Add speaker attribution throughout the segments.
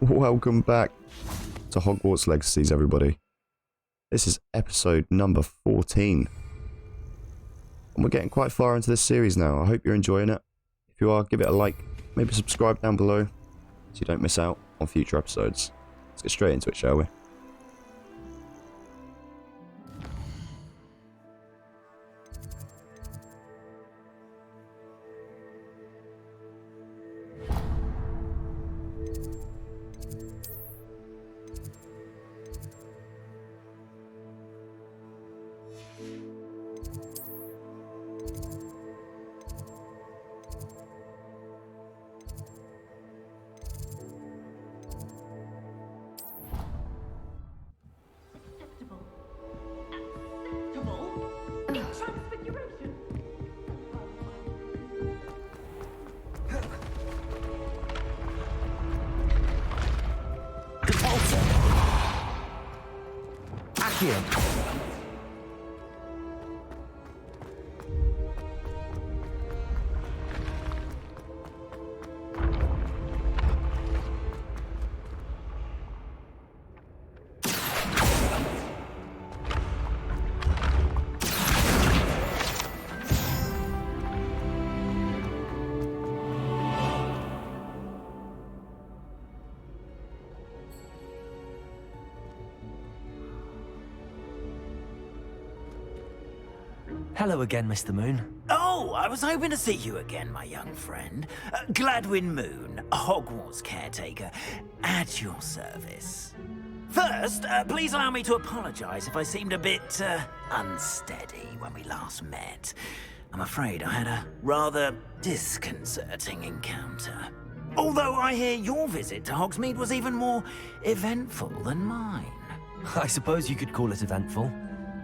Speaker 1: Welcome back to Hogwarts Legacies, everybody. This is episode number 14. And we're getting quite far into this series now. I hope you're enjoying it. If you are, give it a like. Maybe subscribe down below so you don't miss out on future episodes. Let's get straight into it, shall we?
Speaker 2: Here. Hello again, Mr. Moon.
Speaker 3: Oh, I was hoping to see you again, my young friend. Gladwin Moon, Hogwarts caretaker, at your service. First, please allow me to apologize if I seemed a bit unsteady when we last met. I'm afraid I had a rather disconcerting encounter. Although I hear your visit to Hogsmeade was even more eventful than mine.
Speaker 2: I suppose you could call it eventful.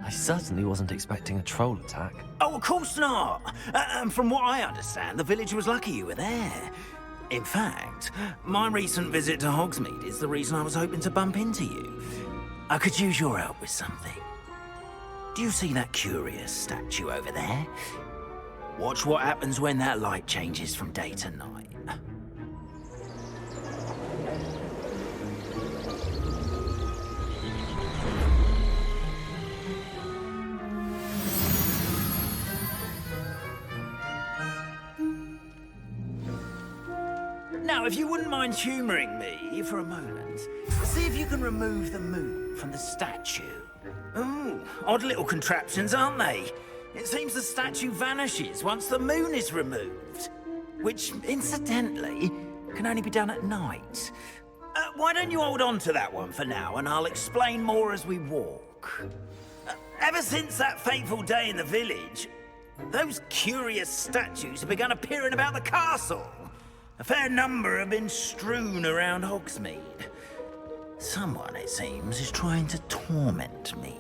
Speaker 2: I certainly wasn't expecting a troll attack.
Speaker 3: Oh, of course not. And from what I understand, the village was lucky you were there. In fact, my recent visit to Hogsmeade is the reason I was hoping to bump into you. I could use your help with something. Do you see that curious statue over there? Watch what happens when that light changes from day to night. Now, if you wouldn't mind humouring me for a moment, see if you can remove the moon from the statue. Ooh, odd little contraptions, aren't they? It seems the statue vanishes once the moon is removed. Which, incidentally, can only be done at night. Why don't you hold on to that one for now, and I'll explain more as we walk. Ever since that fateful day in the village, those curious statues have begun appearing about the castle. A fair number have been strewn around Hogsmeade. Someone, it seems, is trying to torment me.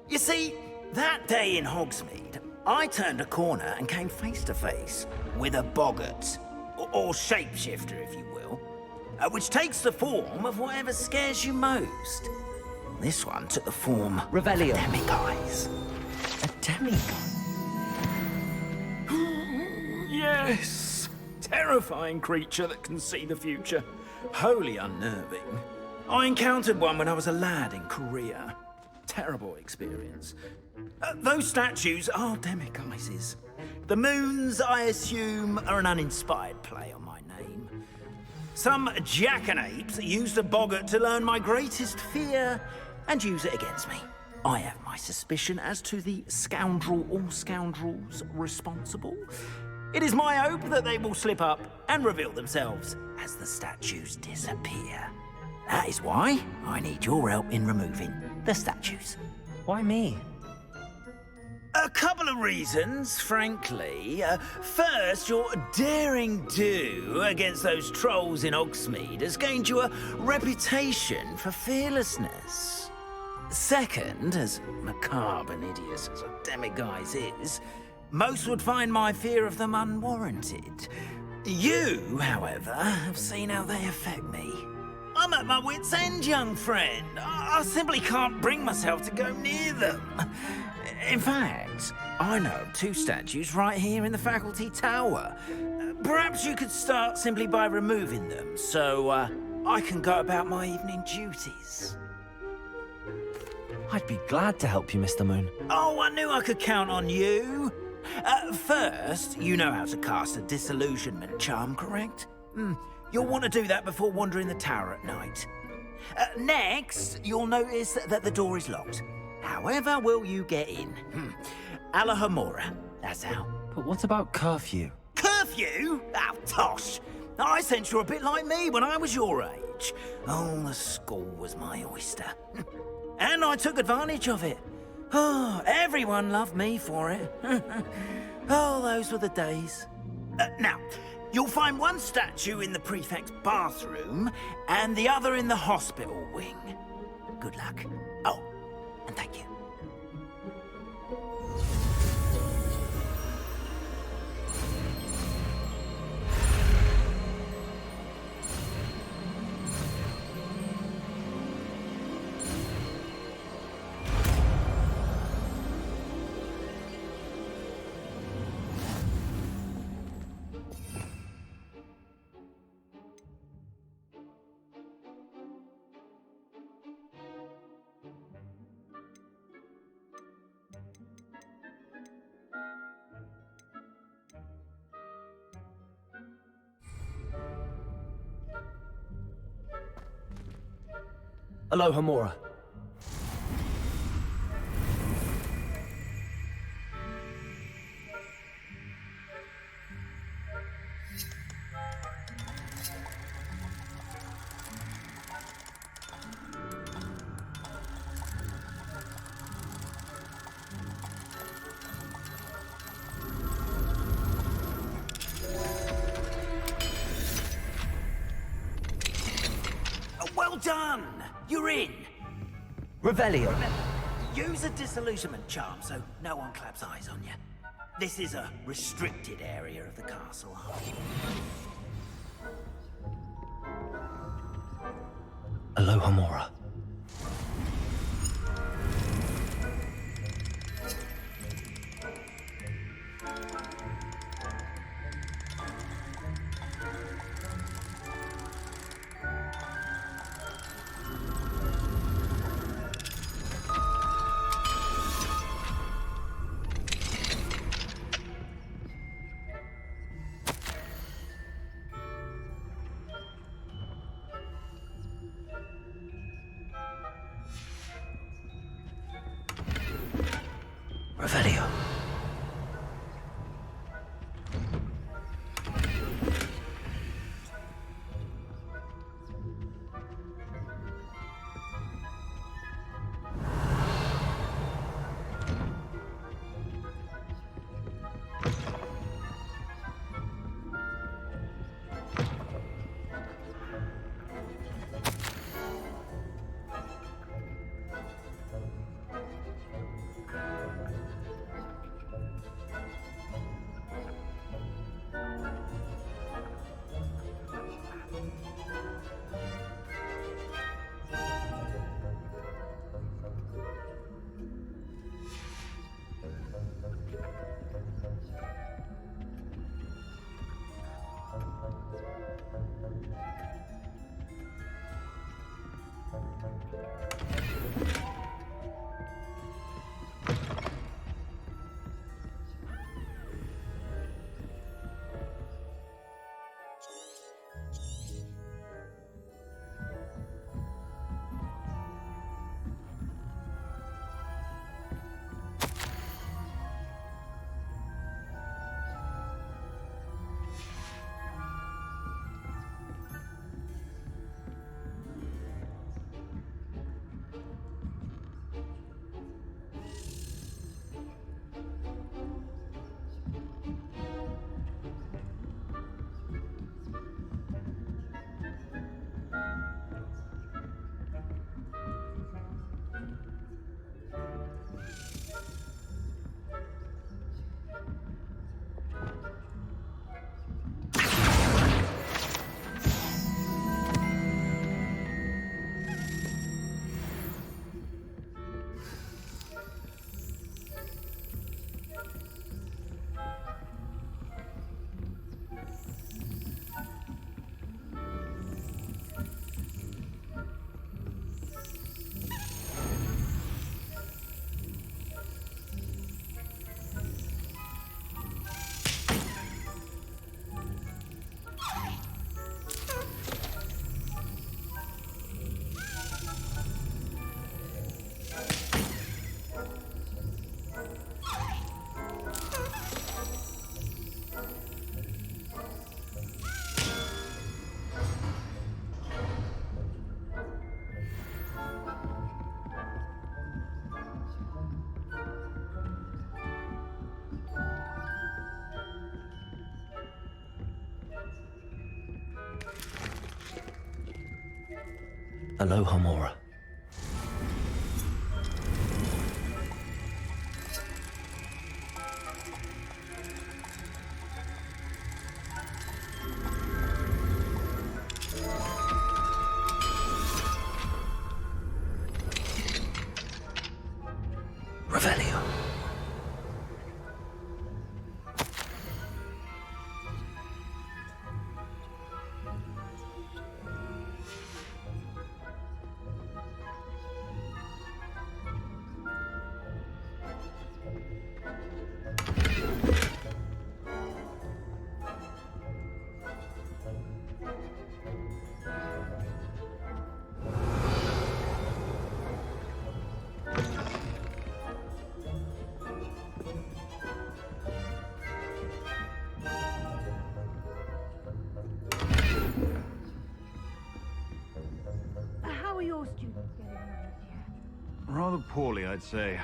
Speaker 3: You see, that day in Hogsmeade, I turned a corner and came face to face with a boggart, or shapeshifter, if you will, which takes the form of whatever scares you most. This one took the form
Speaker 2: Revelio.
Speaker 3: of a demiguise.
Speaker 2: A demigod?
Speaker 4: Yes! Terrifying creature that can see the future. Wholly unnerving. I encountered one when I was a lad in Korea. Terrible experience. Those statues are demiguises. The moons, I assume, are an uninspired play on my name. Some jackanapes used a boggart to learn my greatest fear and use it against me. I have my suspicion as to the scoundrel or scoundrels responsible. It is my hope that they will slip up and reveal themselves as the statues disappear. That is why I need your help in removing the statues.
Speaker 2: Why me?
Speaker 3: A couple of reasons, frankly. First, your daring do against those trolls in Hogsmeade has gained you a reputation for fearlessness. Second, as macabre and hideous as a demiguise is, most would find my fear of them unwarranted. You, however, have seen how they affect me. I'm at my wit's end, young friend. I simply can't bring myself to go near them. In fact, I know of two statues right here in the faculty tower. Perhaps you could start simply by removing them, so I can go about my evening duties.
Speaker 2: I'd be glad to help you, Mr. Moon.
Speaker 3: Oh, I knew I could count on you. First, you know how to cast a disillusionment charm, correct? You'll want to do that before wandering the tower at night. Next, you'll notice that the door is locked. However will you get in? Alahomora, that's how.
Speaker 2: But what about curfew?
Speaker 3: Curfew? Oh, tosh. I sense you're a bit like me when I was your age. Oh, the school was my oyster. And I took advantage of it. Oh, everyone loved me for it. Oh, those were the days. Now, you'll find one statue in the prefect's bathroom and the other in the hospital wing. Good luck. Oh, and thank you.
Speaker 2: Alohomora.
Speaker 3: Well done! You're in.
Speaker 2: Revelio.
Speaker 3: Use a disillusionment charm so no one claps eyes on you. This is a restricted area of the castle.
Speaker 2: Alohomora. Aloha Mora. Revelio.
Speaker 5: How are your students getting on this year?
Speaker 6: Rather poorly, I'd say.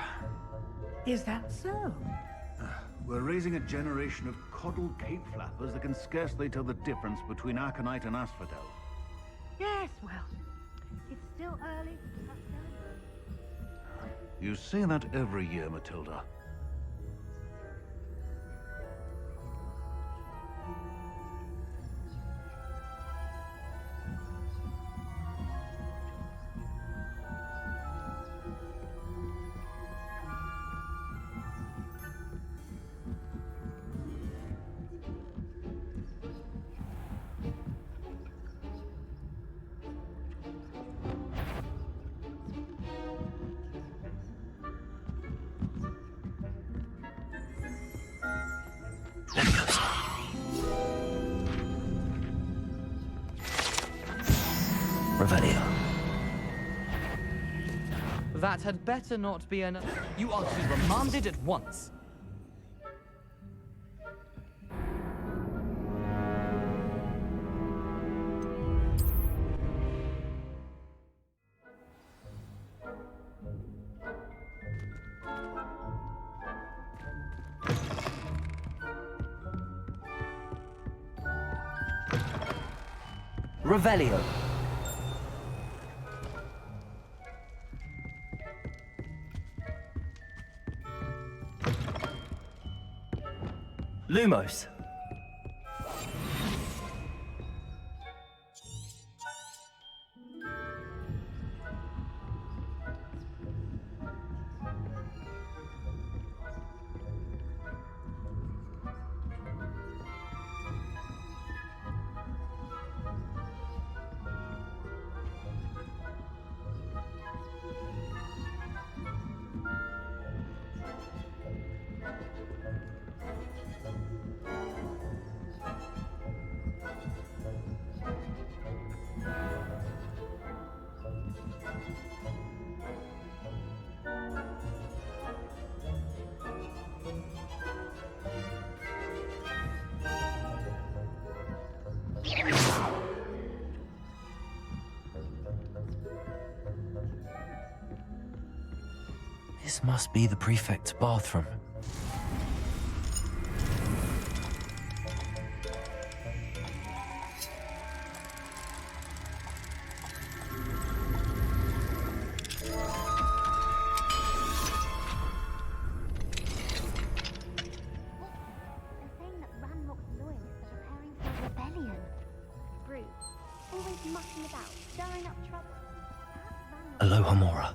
Speaker 5: Is that so?
Speaker 6: We're raising a generation of coddled cape flappers that can scarcely tell the difference between aconite and asphodel.
Speaker 5: Yes, well, it's still early.
Speaker 6: You say that every year, Matilda.
Speaker 2: Revelio.
Speaker 7: That had better not be an... You are to be remanded at once.
Speaker 2: Revelio. Lumos. This must be the prefect's bathroom.
Speaker 8: They're saying that Ranrock's lawyers are preparing for a rebellion. Brute, always mucking about, stirring up trouble. Perhaps Ranrock...
Speaker 2: Aloha Mora.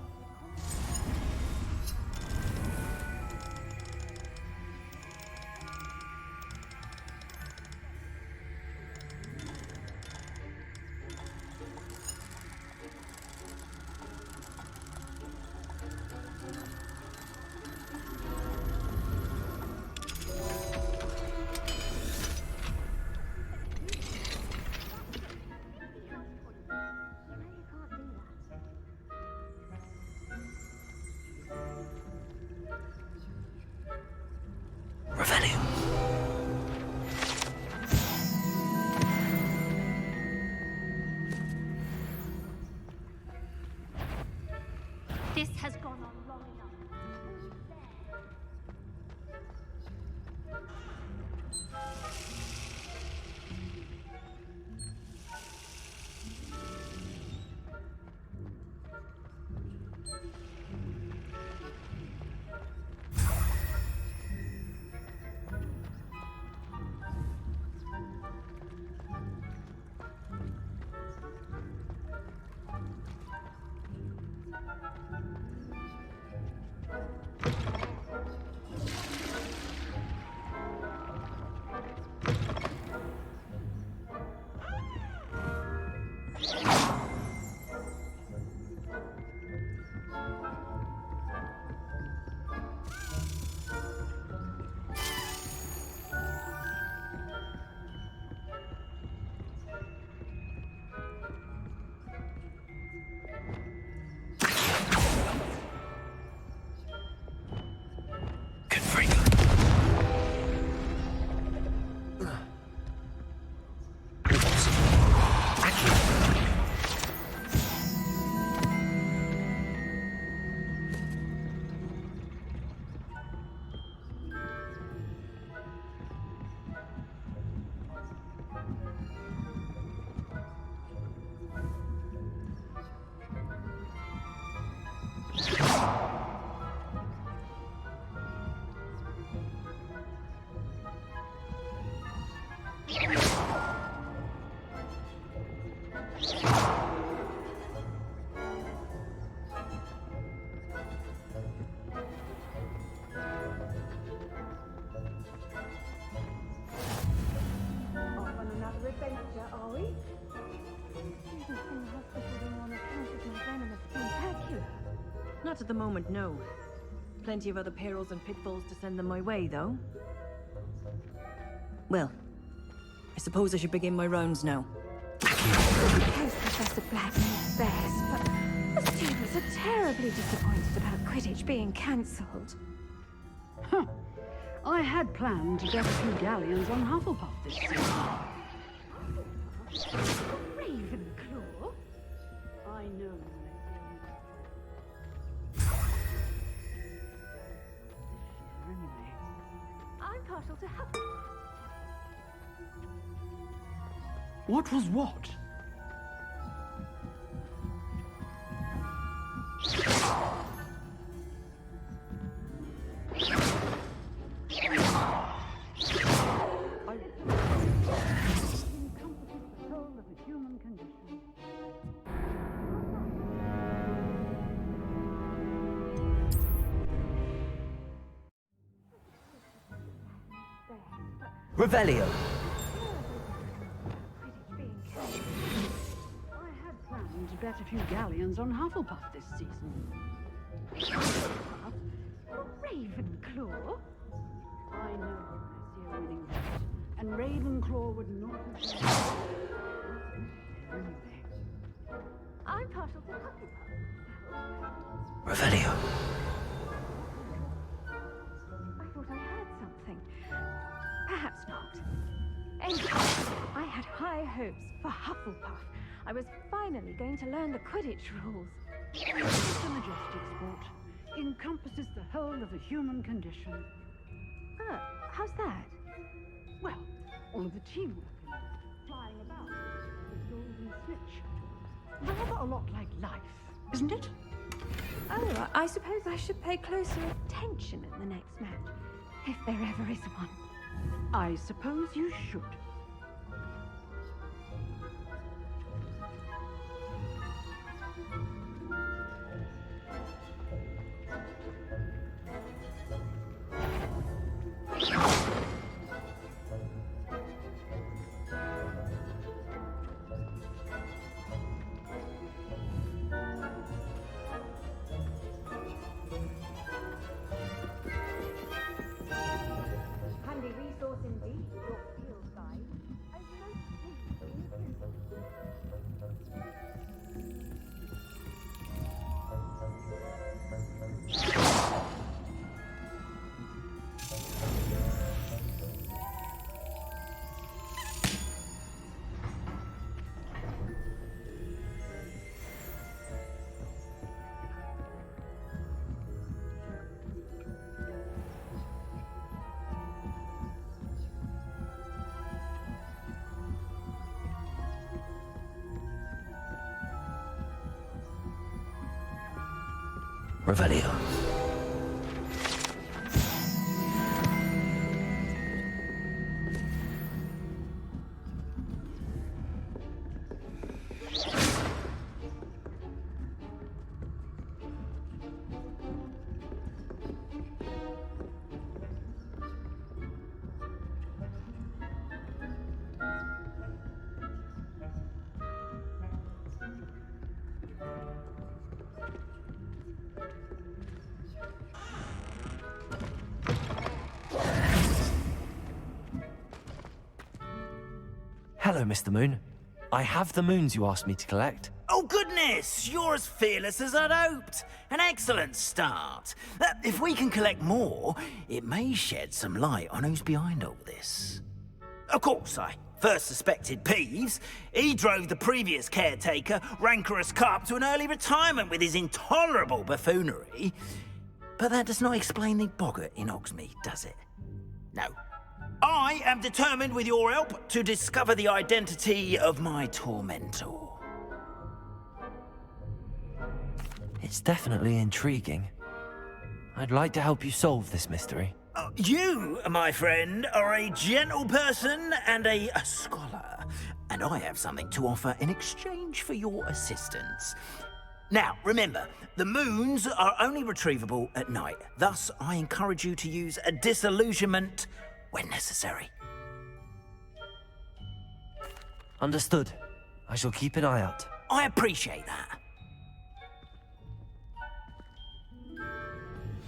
Speaker 2: Revelio.
Speaker 8: This has gone on long enough.
Speaker 9: Not at the moment, no. Plenty of other perils and pitfalls to send them my way, though. Well, I suppose I should begin my rounds now.
Speaker 5: Suppose Professor Black knows best, but the students are terribly disappointed about Quidditch being cancelled.
Speaker 10: Huh. I had planned to get a few galleons on Hufflepuff this season.
Speaker 5: Ravenclaw?
Speaker 10: I know. Anyway.
Speaker 5: I'm partial to Hufflepuff.
Speaker 10: What was what?
Speaker 2: Revelio.
Speaker 10: I had planned to bet a few galleons on Hufflepuff this season.
Speaker 5: Ravenclaw?
Speaker 10: I know I see a winning bet, and Ravenclaw would not have... Anyway.
Speaker 5: I'm partial to Hufflepuff.
Speaker 2: Revelio.
Speaker 5: I thought I heard something. Perhaps not. Anyway, I had high hopes for Hufflepuff. I was finally going to learn the Quidditch rules.
Speaker 10: It's a majestic sport. Encompasses the whole of the human condition.
Speaker 5: Oh, how's that?
Speaker 10: Well, all of the teamwork and flying about, the golden snitch. Rather a lot like life, isn't it?
Speaker 5: Oh, I suppose I should pay closer attention at the next match, if there ever is one.
Speaker 10: I suppose you should.
Speaker 5: Handy resource indeed, your field guide. I'm most pleased to
Speaker 2: Revelio. Hello, Mr. Moon. I have the moons you asked me to collect.
Speaker 3: Oh, goodness! You're as fearless as I'd hoped. An excellent start. If we can collect more, it may shed some light on who's behind all this. Of course, I first suspected Peeves. He drove the previous caretaker, Rancorous Carp, to an early retirement with his intolerable buffoonery. But that does not explain the boggart in Hogsmeade, does it? No. I am determined, with your help, to discover the identity of my tormentor.
Speaker 2: It's definitely intriguing. I'd like to help you solve this mystery.
Speaker 3: You, my friend, are a gentle person and a scholar, and I have something to offer in exchange for your assistance. Now, remember, the moons are only retrievable at night. Thus, I encourage you to use a disillusionment when necessary.
Speaker 2: Understood. I shall keep an eye out.
Speaker 3: I appreciate that.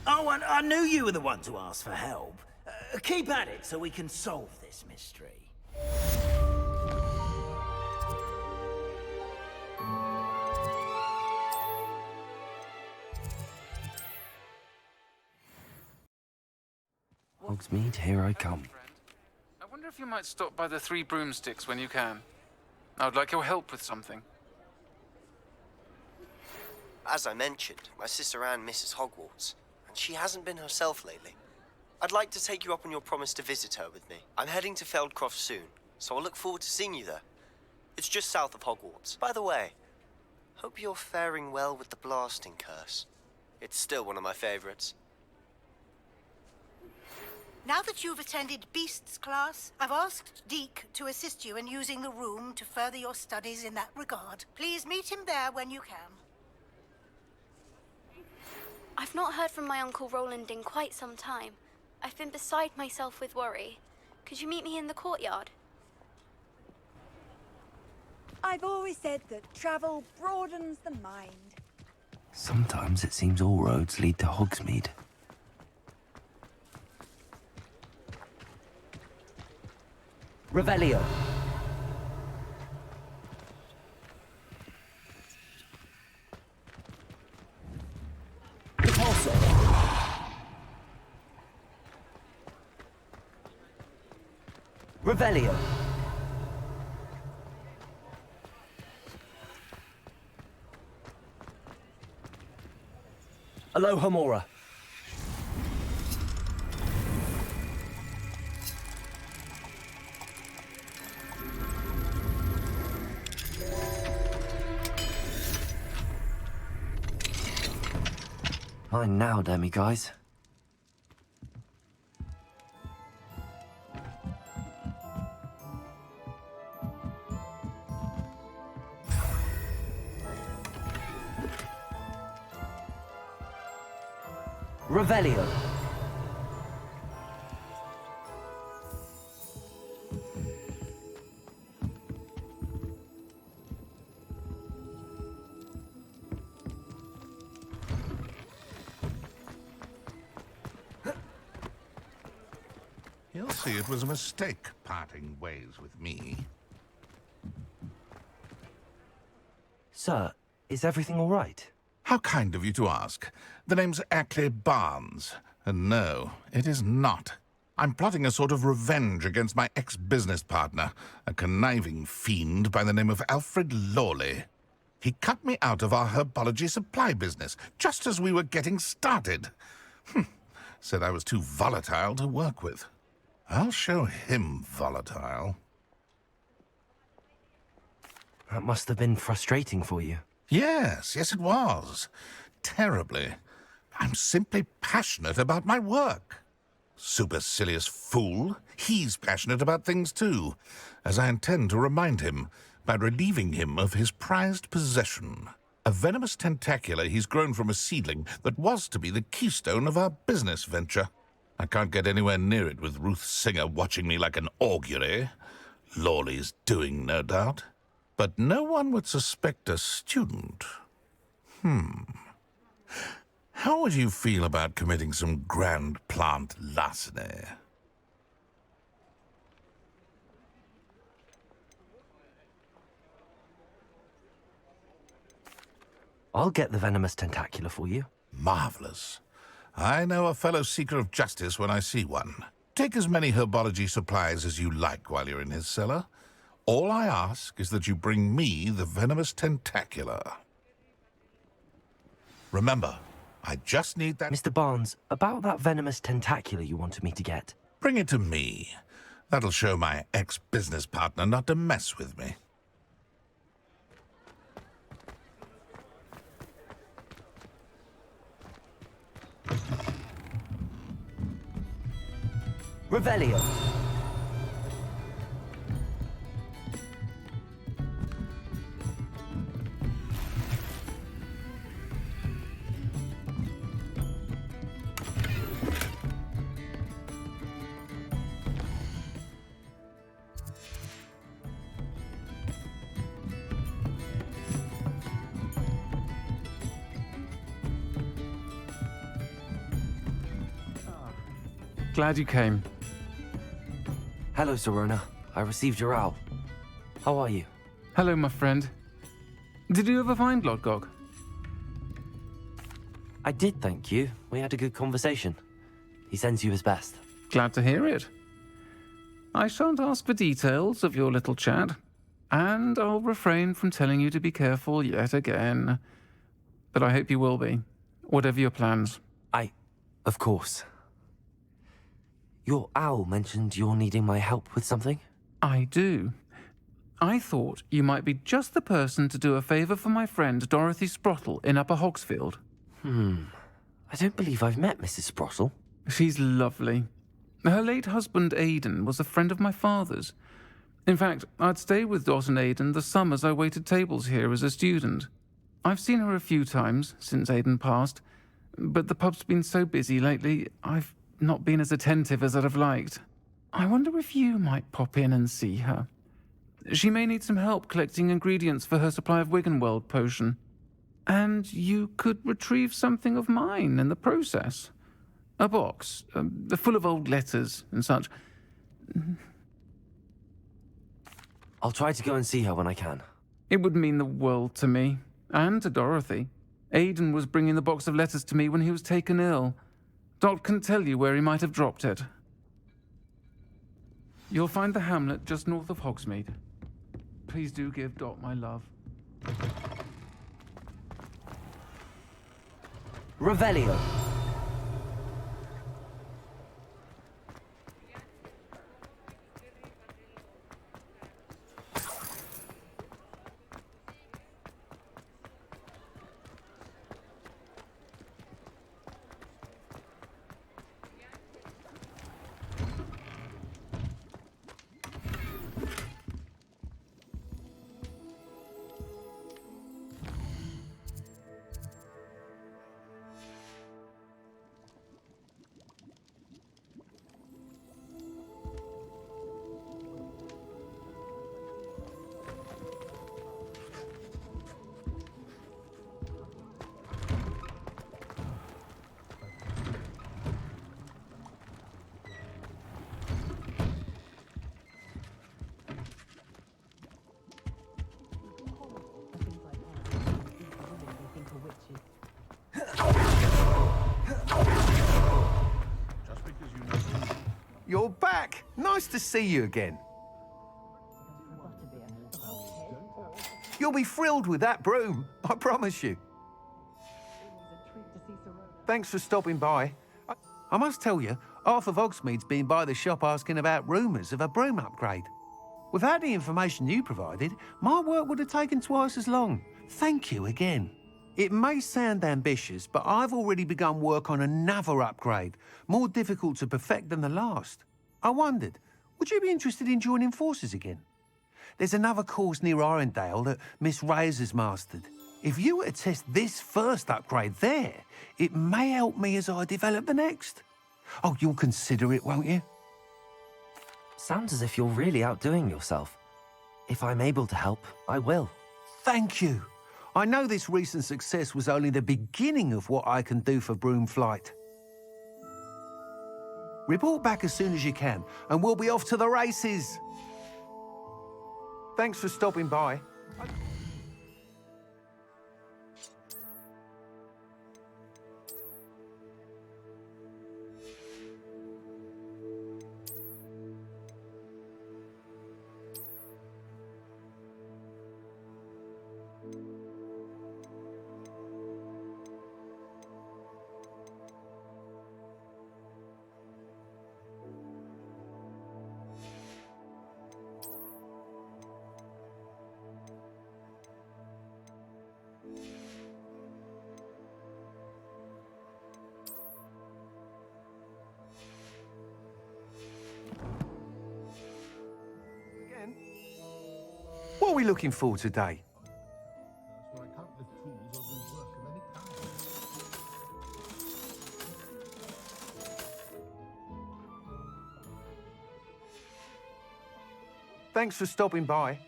Speaker 3: Oh, and I knew you were the one to ask for help. Keep at it so we can solve this mystery.
Speaker 2: Hogsmeade, here I come.
Speaker 11: I wonder if you might stop by the Three Broomsticks when you can. I would like your help with something.
Speaker 12: As I mentioned, my sister Anne misses Hogwarts, and she hasn't been herself lately. I'd like to take you up on your promise to visit her with me. I'm heading to Feldcroft soon, so I'll look forward to seeing you there. It's just south of Hogwarts. By the way, hope you're faring well with the blasting curse. It's still one of my favorites.
Speaker 13: Now that you've attended Beasts class, I've asked Deke to assist you in using the room to further your studies in that regard. Please meet him there when you can.
Speaker 8: I've not heard from my Uncle Roland in quite some time. I've been beside myself with worry. Could you meet me in the courtyard?
Speaker 14: I've always said that travel broadens the mind.
Speaker 2: Sometimes it seems all roads lead to Hogsmeade. Revelio. Revelio. Aloha Mora. Fine now, demi guys. Revelio.
Speaker 6: He'll see it was a mistake parting ways with me.
Speaker 2: Sir, is everything all right?
Speaker 6: How kind of you to ask. The name's Ackley Barnes. And no, it is not. I'm plotting a sort of revenge against my ex-business partner, a conniving fiend by the name of Alfred Lawley. He cut me out of our herbology supply business, just as we were getting started. Said I was too volatile to work with. I'll show him volatile.
Speaker 2: That must have been frustrating for you.
Speaker 6: Yes, it was. Terribly. I'm simply passionate about my work. Supercilious fool. He's passionate about things too, as I intend to remind him by relieving him of his prized possession. A venomous tentacula he's grown from a seedling that was to be the keystone of our business venture. I can't get anywhere near it with Ruth Singer watching me like an augury. Lawley's doing, no doubt. But no one would suspect a student. How would you feel about committing some grand plant larceny?
Speaker 2: I'll get the venomous tentacula for you.
Speaker 6: Marvelous. I know a fellow seeker of justice when I see one. Take as many herbology supplies as you like while you're in his cellar. All I ask is that you bring me the venomous tentacula. Remember, I just need that...
Speaker 2: Mr. Barnes, about that venomous tentacula you wanted me to get.
Speaker 6: Bring it to me. That'll show my ex-business partner not to mess with me.
Speaker 2: Revelio.
Speaker 11: Glad you came.
Speaker 2: Hello, Serona. I received your owl. How are you?
Speaker 11: Hello, my friend. Did you ever find Lodgok?
Speaker 2: I did, thank you. We had a good conversation. He sends you his best.
Speaker 11: Glad to hear it. I shan't ask for details of your little chat, and I'll refrain from telling you to be careful yet again. But I hope you will be, whatever your plans.
Speaker 2: Of course. Your owl mentioned you're needing my help with something?
Speaker 11: I do. I thought you might be just the person to do a favor for my friend Dorothy Sprottle in Upper Hogsfield.
Speaker 2: I don't believe I've met Mrs. Sprottle.
Speaker 11: She's lovely. Her late husband Aidan was a friend of my father's. In fact, I'd stay with Dot and Aidan the summers I waited tables here as a student. I've seen her a few times since Aidan passed, but the pub's been so busy lately, I've not been as attentive as I'd have liked. I wonder if you might pop in and see her. She may need some help collecting ingredients for her supply of Wiggenweld potion. And you could retrieve something of mine in the process. A box, full of old letters and such.
Speaker 2: I'll try to go and see her when I can.
Speaker 11: It would mean the world to me, and to Dorothy. Aidan was bringing the box of letters to me when he was taken ill. Dot can tell you where he might have dropped it. You'll find the hamlet just north of Hogsmeade. Please do give Dot my love.
Speaker 2: Revelio.
Speaker 15: You're back! Nice to see you again. You'll be thrilled with that broom, I promise you. Thanks for stopping by. I must tell you, Arthur Hogsmeade's been by the shop asking about rumours of a broom upgrade. Without the information you provided, my work would have taken twice as long. Thank you again. It may sound ambitious, but I've already begun work on another upgrade, more difficult to perfect than the last. I wondered, would you be interested in joining forces again? There's another course near Irondale that Miss Reyes has mastered. If you were to test this first upgrade there, it may help me as I develop the next. Oh, you'll consider it, won't you?
Speaker 2: Sounds as if you're really outdoing yourself. If I'm able to help, I will.
Speaker 15: Thank you. I know this recent success was only the beginning of what I can do for Broomflight. Report back as soon as you can, and we'll be off to the races. Thanks for stopping by. What are we looking for today? Thanks for stopping by.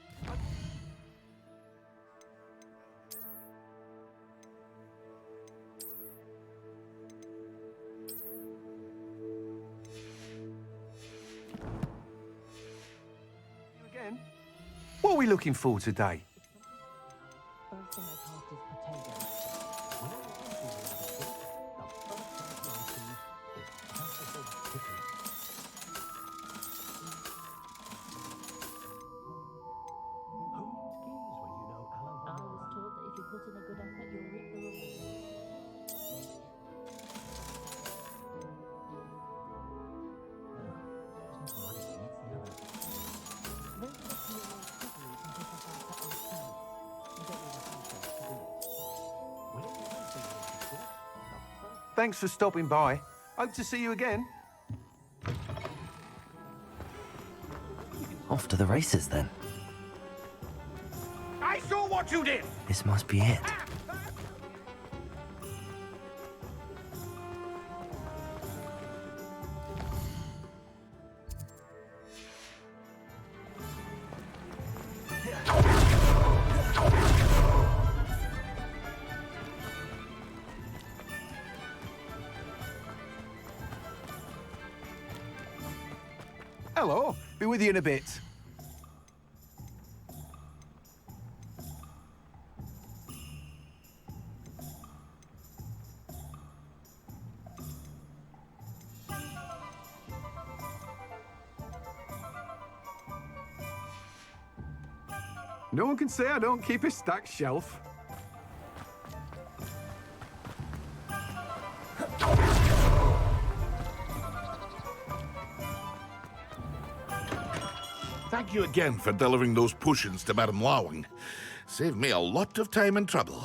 Speaker 15: we looking for today? Thanks for stopping by. Hope to see you again.
Speaker 2: Off to the races then.
Speaker 4: I saw what you did!
Speaker 2: This must be it.
Speaker 15: Hello. Be with you in a bit. No one can say I don't keep a stacked shelf.
Speaker 6: Thank you again for delivering those potions to Madame Lawing. Saved me a lot of time and trouble.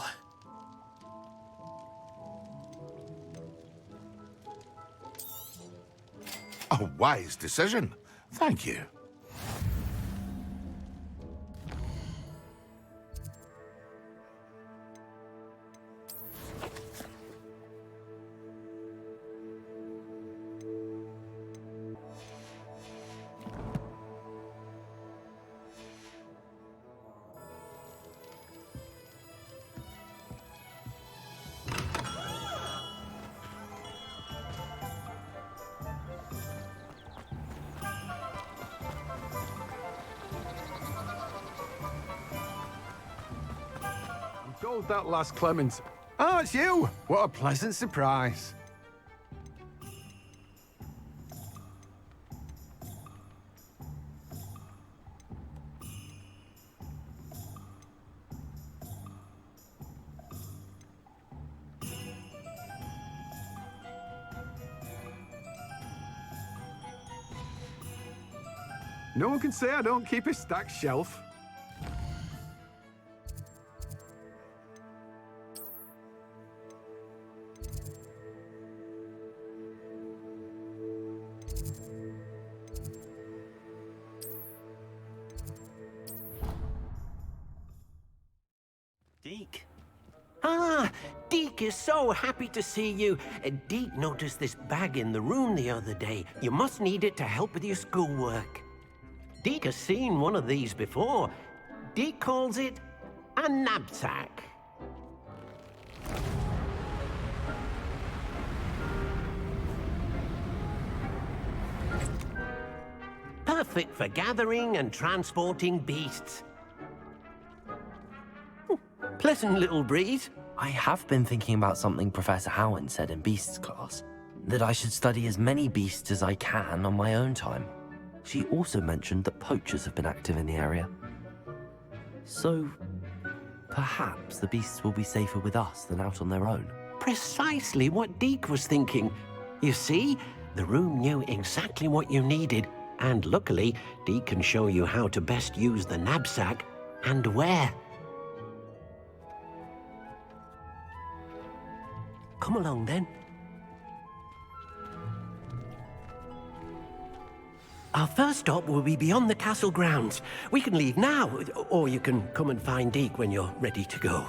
Speaker 6: A wise decision. Thank you.
Speaker 15: Told that last Clement. Oh, it's you! What a pleasant surprise. No one can say I don't keep a stacked shelf.
Speaker 16: Deke. Ah, Deke is so happy to see you. Deke noticed this bag in the room the other day. You must need it to help with your schoolwork. Deke has seen one of these before. Deke calls it a knapsack. Perfect for gathering and transporting beasts. Pleasant little breeze.
Speaker 2: I have been thinking about something Professor Howard said in Beasts class, that I should study as many beasts as I can on my own time. She also mentioned that poachers have been active in the area. So, perhaps the beasts will be safer with us than out on their own.
Speaker 16: Precisely what Deke was thinking. You see, the room knew exactly what you needed, and luckily, Deke can show you how to best use the knapsack and where. Come along, then. Our first stop will be beyond the castle grounds. We can leave now, or you can come and find Deke when you're ready to go.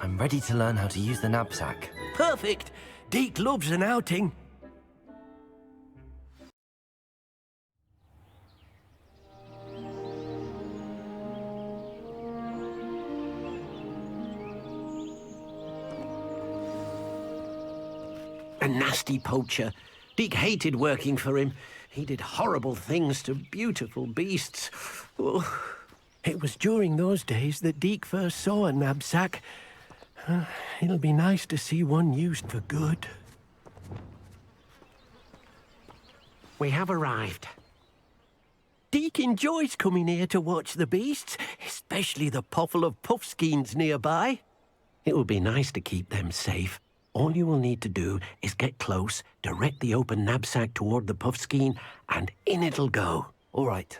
Speaker 2: I'm ready to learn how to use the knapsack.
Speaker 16: Perfect. Deke loves an outing. A nasty poacher. Deke hated working for him. He did horrible things to beautiful beasts. Oh, it was during those days that Deke first saw a knapsack. It'll be nice to see one used for good. We have arrived. Deke enjoys coming here to watch the beasts, especially the potful of puffskeins nearby. It will be nice to keep them safe. All you will need to do is get close, direct the open knapsack toward the puffskein, and in it'll go.
Speaker 2: All right.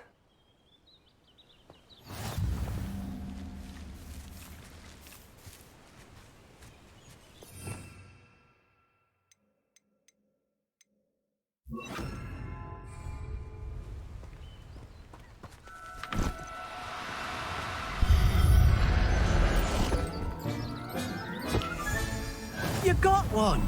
Speaker 16: You got one!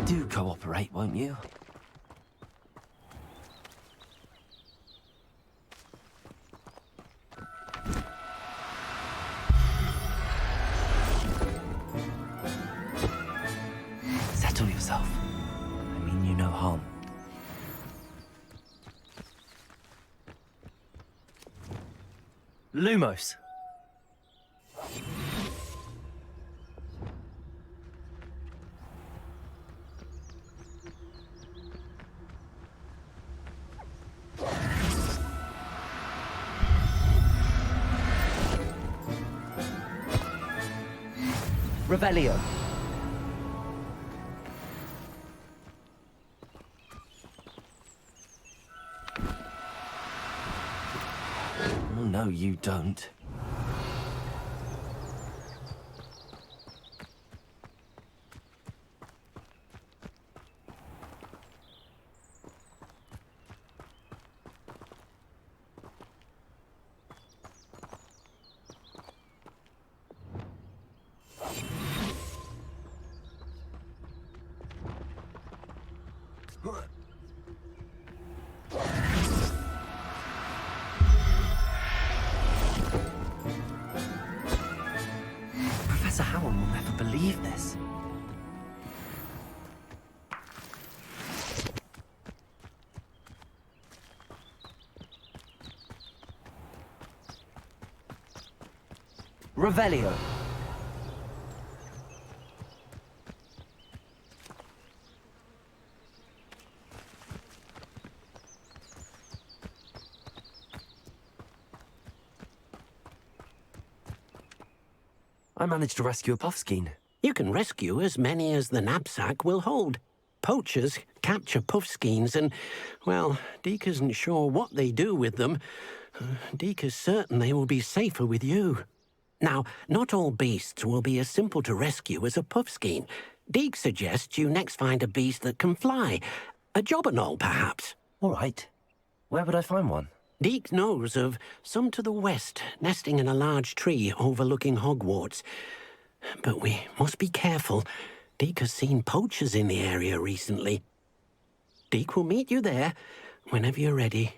Speaker 2: Do cooperate, won't you? Settle yourself. I mean you no harm. Lumos. Revelio. Oh, no, you don't. Professor Howell will never believe this. Revelio. I managed to rescue a puffskein.
Speaker 16: You can rescue as many as the knapsack will hold. Poachers capture puffskeins and, well, Deke isn't sure what they do with them. Deke is certain they will be safer with you. Now, not all beasts will be as simple to rescue as a puffskein. Deke suggests you next find a beast that can fly. A jobberknoll, perhaps.
Speaker 2: All right. Where would I find one?
Speaker 16: Deke knows of some to the west, nesting in a large tree overlooking Hogwarts. But we must be careful. Deke has seen poachers in the area recently. Deke will meet you there whenever you're ready.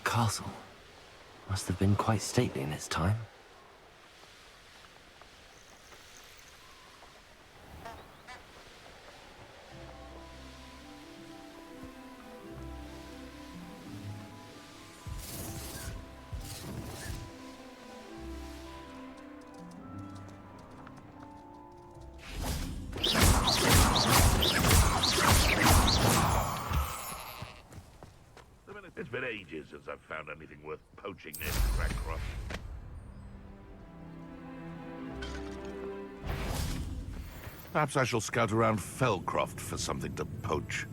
Speaker 2: Castle must have been quite stately in its time.
Speaker 17: It's been
Speaker 6: years since I've found anything worth poaching near Crackcroft. Perhaps I shall scout around Felcroft for something to poach.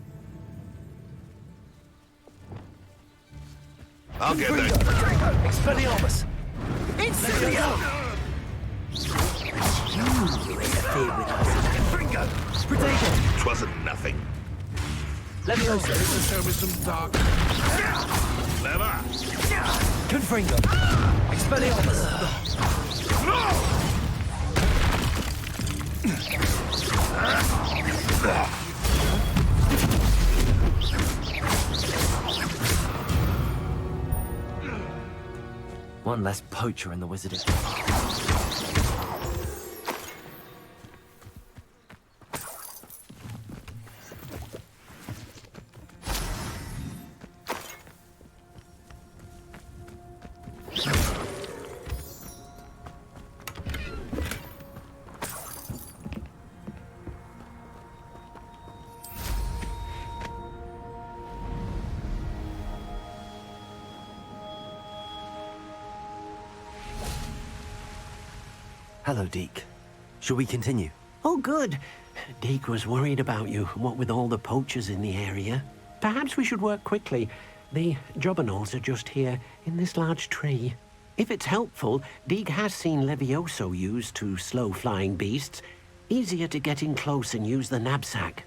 Speaker 6: I'll get there.
Speaker 3: Expelliarmus! Incendio!
Speaker 16: You interfere with us.
Speaker 3: Fringo! Protego!
Speaker 6: 'Twasn't nothing.
Speaker 3: Leviosa!
Speaker 6: Show me some dark. Clever.
Speaker 3: Confringo! Expelliarmus!
Speaker 2: One less poacher in the wizarding. Hello, Deke. Shall we continue?
Speaker 16: Oh, good. Deke was worried about you, what with all the poachers in the area. Perhaps we should work quickly. The jobberknolls are just here, in this large tree. If it's helpful, Deke has seen Levioso used to slow flying beasts. Easier to get in close and use the knapsack.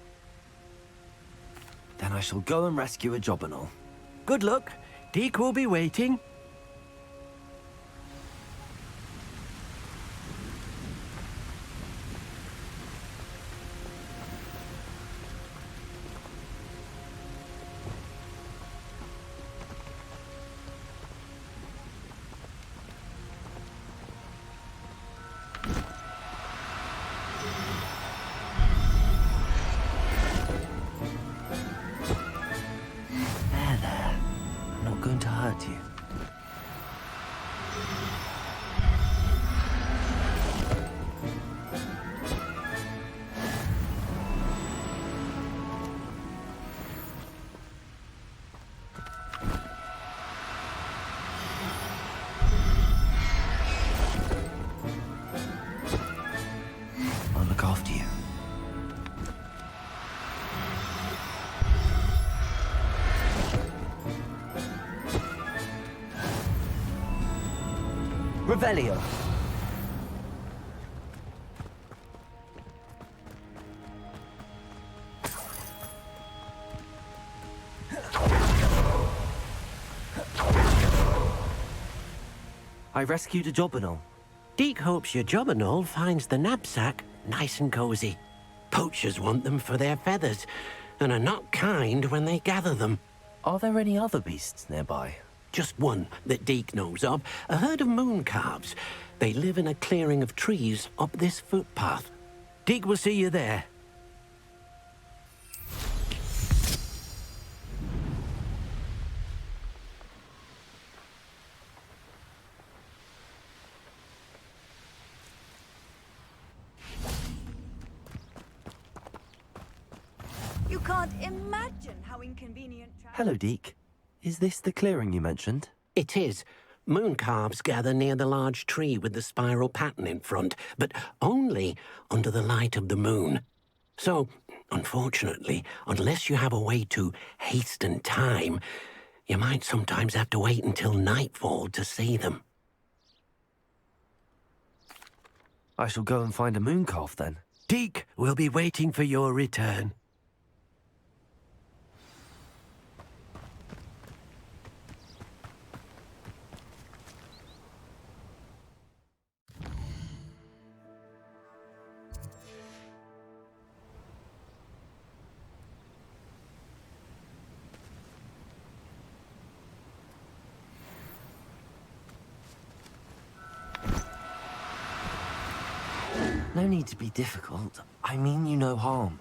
Speaker 2: Then I shall go and rescue a jobberknoll.
Speaker 16: Good luck. Deke will be waiting.
Speaker 2: Going to hurt you. I'll look after you. Revelio. I rescued a jobberknoll.
Speaker 16: Deke hopes your jobberknoll finds the knapsack nice and cozy. Poachers want them for their feathers, and are not kind when they gather them.
Speaker 2: Are there any other beasts nearby?
Speaker 16: Just one that Deke knows of, a herd of moon calves. They live in a clearing of trees up this footpath. Deke will see you there.
Speaker 14: You can't imagine how inconvenient.
Speaker 2: Hello, Deke. Is this the clearing you mentioned?
Speaker 16: It is. Moon calves gather near the large tree with the spiral pattern in front, but only under the light of the moon. So, unfortunately, unless you have a way to hasten time, you might sometimes have to wait until nightfall to see them.
Speaker 2: I shall go and find a moon calf then.
Speaker 16: Deke will be waiting for your return.
Speaker 2: No need to be difficult. I mean you no harm.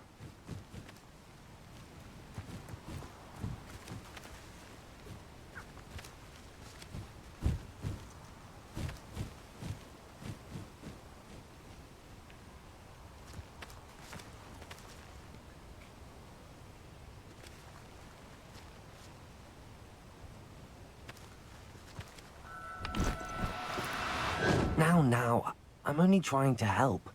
Speaker 2: Now. I'm only trying to help.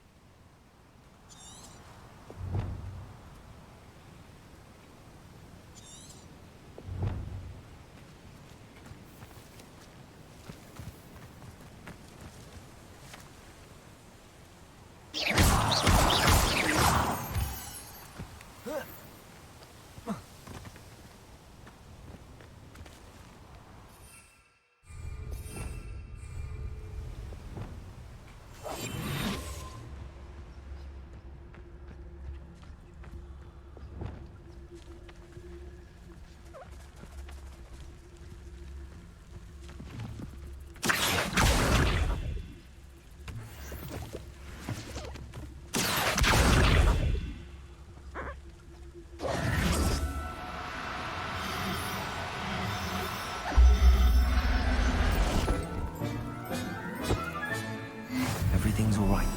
Speaker 2: Everything's all right now.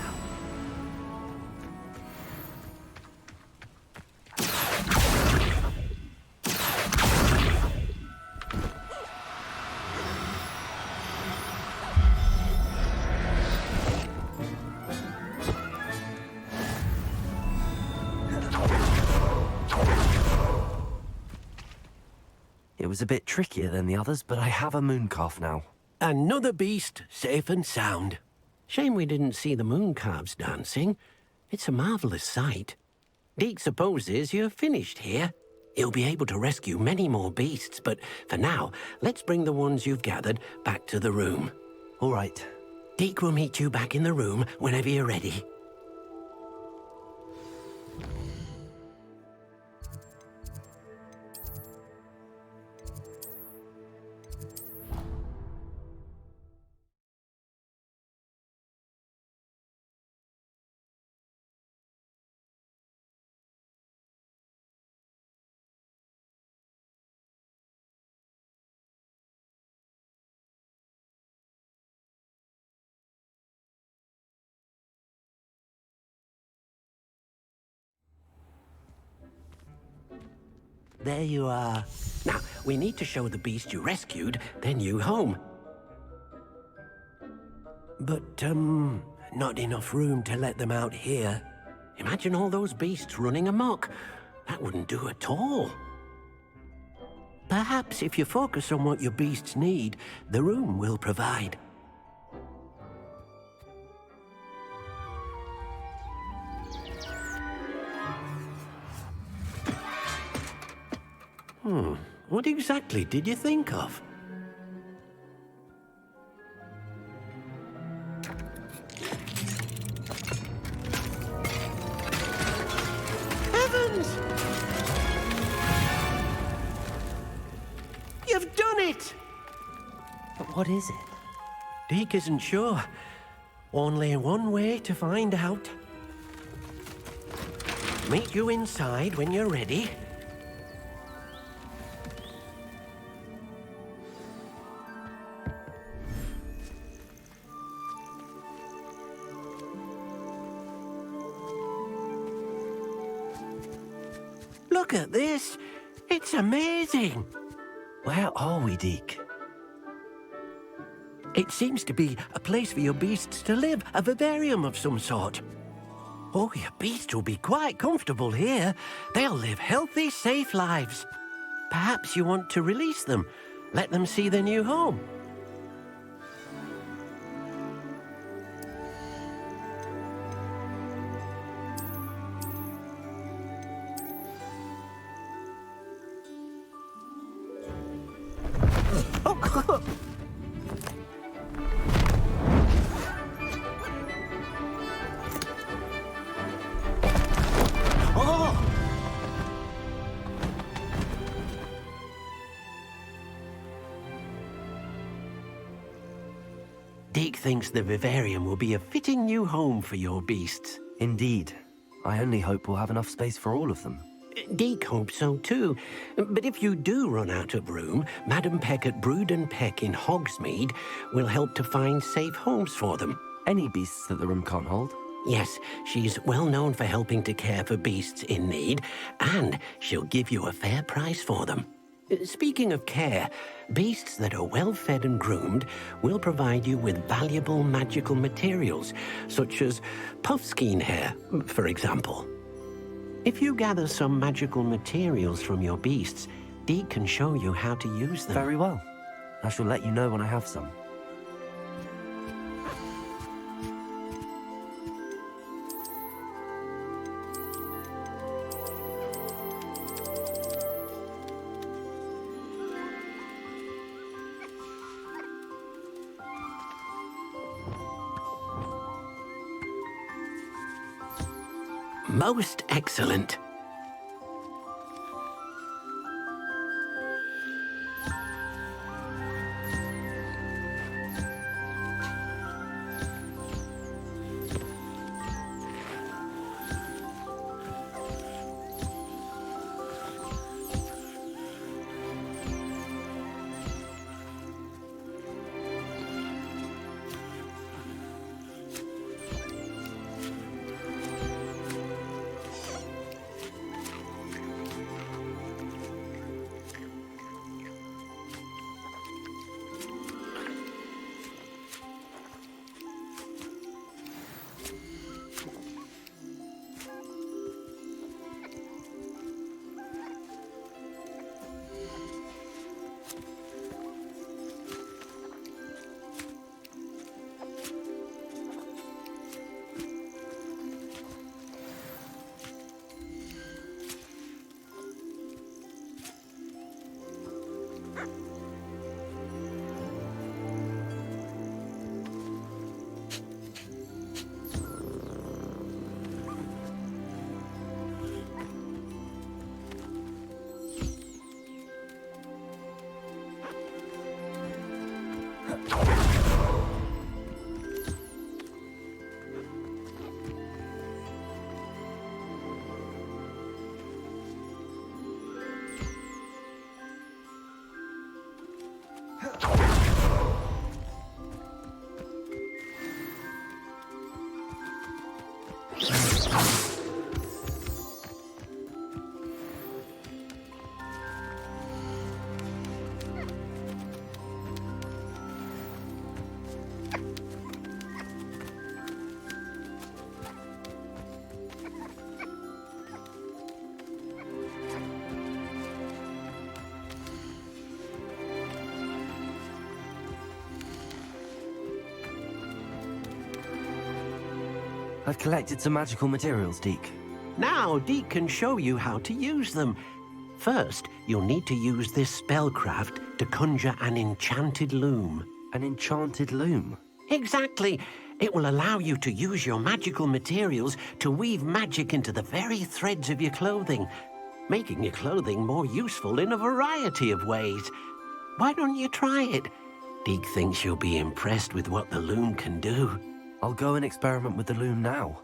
Speaker 2: It was a bit trickier than the others, but I have a mooncalf now.
Speaker 16: Another beast, safe and sound. Shame we didn't see the mooncalves dancing. It's a marvelous sight. Deke supposes you're finished here. He'll be able to rescue many more beasts, but for now, let's bring the ones you've gathered back to the room.
Speaker 2: All right.
Speaker 16: Deke will meet you back in the room whenever you're ready. There you are. Now, we need to show the beast you rescued their new home. But, not enough room to let them out here. Imagine all those beasts running amok. That wouldn't do at all. Perhaps if you focus on what your beasts need, the room will provide. What exactly did you think of? Heavens! You've done it!
Speaker 2: But what is it?
Speaker 16: Deke isn't sure. Only one way to find out. Meet you inside when you're ready. Look at this. It's amazing.
Speaker 2: Where are we, Deke?
Speaker 16: It seems to be a place for your beasts to live, a vivarium of some sort. Oh, your beasts will be quite comfortable here. They'll live healthy, safe lives. Perhaps you want to release them, let them see their new home. Deke thinks the vivarium will be a fitting new home for your beasts.
Speaker 2: Indeed. I only hope we'll have enough space for all of them.
Speaker 16: Deke hopes so too. But if you do run out of room, Madam Peck at Brood and Peck in Hogsmeade will help to find safe homes for them.
Speaker 2: Any beasts that the room can't hold?
Speaker 16: Yes, she's well known for helping to care for beasts in need, and she'll give you a fair price for them. Speaking of care, beasts that are well fed and groomed will provide you with valuable magical materials, such as puffskein hair, for example. If you gather some magical materials from your beasts, Deke can show you how to use them.
Speaker 2: Very well. I shall let you know when I have some.
Speaker 16: Most excellent.
Speaker 2: I've collected some magical materials, Deke.
Speaker 16: Now Deke can show you how to use them. First, you'll need to use this spellcraft to conjure an enchanted loom.
Speaker 2: An enchanted loom?
Speaker 16: Exactly. It will allow you to use your magical materials to weave magic into the very threads of your clothing, making your clothing more useful in a variety of ways. Why don't you try it? Deke thinks you'll be impressed with what the loom can do.
Speaker 2: I'll go and experiment with the loom now.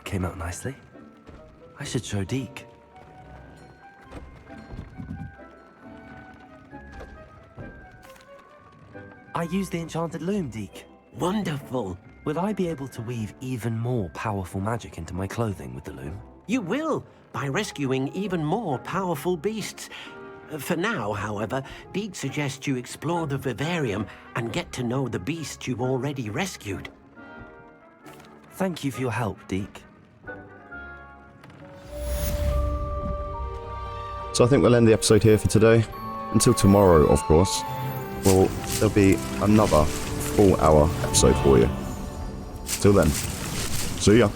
Speaker 2: came out nicely. I should show Deke. I used the enchanted loom, Deke.
Speaker 16: Wonderful.
Speaker 2: Will I be able to weave even more powerful magic into my clothing with the loom?
Speaker 16: You will, by rescuing even more powerful beasts. For now, however, Deke suggests you explore the vivarium and get to know the beasts you've already rescued.
Speaker 2: Thank you for your help, Deke.
Speaker 1: So I think we'll end the episode here for today. Until tomorrow, of course. Well, there'll be another full hour episode for you. Till then, see ya.